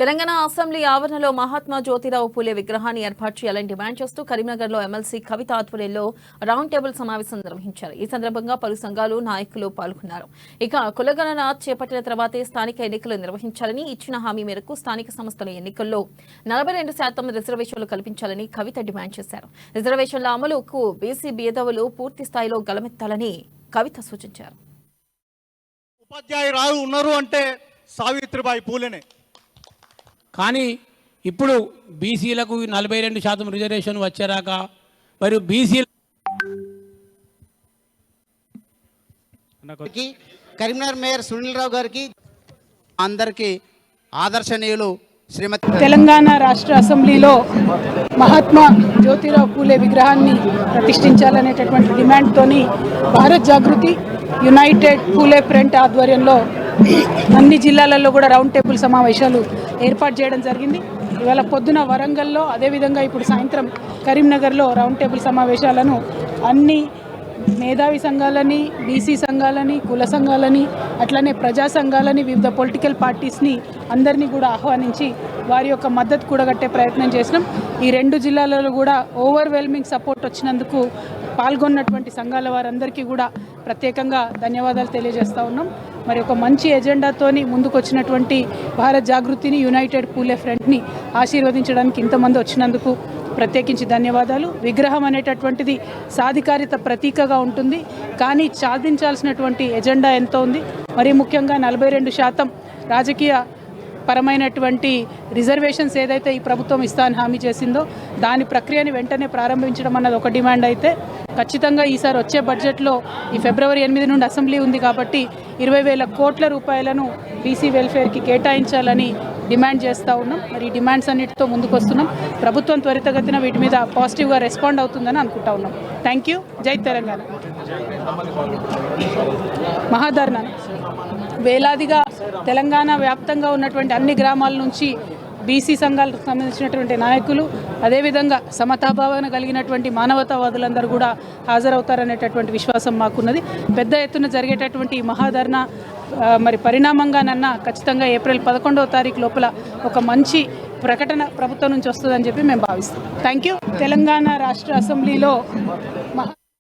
Telangana assembly ఆవరణలో మహాత్మా జ్యోతిరావు పూలే విగ్రహాన్ని ఏర్పాటు చేయాలని డిమాండ్ చేస్తూ కరీంనగర్లో ఎమ్మెల్సీ కవిత ఆధ్వర్యంలో రౌండ్ టేబుల్ సమావేశం నిర్వహించారు. ఈ సందర్భంగా పలు సంఘాలు నాయకులు పాల్గొన్నారు. ఇక కులగణన చేపట్టిన తర్వాతే స్థానిక ఎన్నికలు నిర్వహించాలని ఇచ్చిన హామీ మేరకు స్థానిక సంస్థల ఎన్నికల్లో 42% రిజర్వేషన్లు కల్పించాలని కవిత డిమాండ్ చేశారు. రిజర్వేషన్ల అమలుకు బీసీ మేధావులు పూర్తి స్థాయిలో గలమెత్తాలని కవిత సూచించారు. ఉపాధ్యాయురాలు ఉన్నారు అంటే సావిత్రిబాయి పూలేనే. కానీ ఇప్పుడు బీసీలకు 42% రిజర్వేషన్ వచ్చేరాక మరియు బీసీ కరీంనగర్ మేయర్ సునీల్ రావు గారికి అందరికీ ఆదర్శనీయులు శ్రీమతి తెలంగాణ రాష్ట్ర అసెంబ్లీలో మహాత్మా జ్యోతిరావు పూలే విగ్రహాన్ని ప్రతిష్ఠించాలనేటటువంటి డిమాండ్తోని భారత్ జాగృతి యునైటెడ్ పూలే ఫ్రంట్ ఆధ్వర్యంలో అన్ని జిల్లాలలో కూడా రౌండ్ టేబుల్ సమావేశాలు ఏర్పాటు చేయడం జరిగింది. ఇవాళ పొద్దున వరంగల్లో, అదేవిధంగా ఇప్పుడు సాయంత్రం కరీంనగర్లో రౌండ్ టేబుల్ సమావేశాలను అన్ని మేధావి సంఘాలని, బీసీ సంఘాలని, కుల సంఘాలని, అట్లనే ప్రజా సంఘాలని, వివిధ పొలిటికల్ పార్టీస్ని అందరినీ కూడా ఆహ్వానించి వారి యొక్క మద్దతు కూడగట్టే ప్రయత్నం చేసినాం. ఈ రెండు జిల్లాలలో కూడా ఓవర్వెల్మింగ్ సపోర్ట్ వచ్చినందుకు పాల్గొన్నటువంటి సంఘాల వారందరికీ కూడా ప్రత్యేకంగా ధన్యవాదాలు తెలియజేస్తూ ఉన్నాం. మరి ఒక మంచి ఎజెండాతోని ముందుకు వచ్చినటువంటి భారత్ జాగృతిని, యునైటెడ్ పూలే ఫ్రంట్ని ఆశీర్వదించడానికి ఇంతమంది వచ్చినందుకు ప్రత్యేకించి ధన్యవాదాలు. విగ్రహం అనేటటువంటిది సాధికారిత ప్రతీకగా ఉంటుంది, కానీ సాధించాల్సినటువంటి ఎజెండా ఎంతో ఉంది. మరీ ముఖ్యంగా 42% రాజకీయ పరమైనటువంటి రిజర్వేషన్స్ ఏదైతే ఈ ప్రభుత్వం ఇస్తానని హామీ చేసిందో దాని ప్రక్రియని వెంటనే ప్రారంభించడం అన్నది ఒక డిమాండ్ అయితే, ఖచ్చితంగా ఈసారి వచ్చే బడ్జెట్లో ఈ ఫిబ్రవరి 8 నుండి అసెంబ్లీ ఉంది కాబట్టి 20,000 కోట్ల రూపాయలను బీసీ వెల్ఫేర్కి కేటాయించాలని డిమాండ్ చేస్తూ ఉన్నాం. మరి ఈ డిమాండ్స్ అన్నిటితో ముందుకు వస్తున్నాం. ప్రభుత్వం త్వరితగతిన వీటి మీద పాజిటివ్గా రెస్పాండ్ అవుతుందని అనుకుంటా ఉన్నాం. Thank you. జై తెలంగాణ. మహాధర్నా వేలాదిగా తెలంగాణ వ్యాప్తంగా ఉన్నటువంటి అన్ని గ్రామాల నుంచి బీసీ సంఘాలకు సంబంధించినటువంటి నాయకులు, అదేవిధంగా సమతాభావన కలిగినటువంటి మానవతావాదులందరూ కూడా హాజరవుతారనేటటువంటి విశ్వాసం మాకున్నది. పెద్ద ఎత్తున జరిగేటటువంటి ఈ మహాధర్నా మరి పరిణామంగానన్నా ఖచ్చితంగా ఏప్రిల్ 11వ తారీఖు లోపల ఒక మంచి ప్రకటన ప్రభుత్వం నుంచి వస్తుందని చెప్పి మేము భావిస్తాం. Thank you. తెలంగాణ రాష్ట్ర అసెంబ్లీలో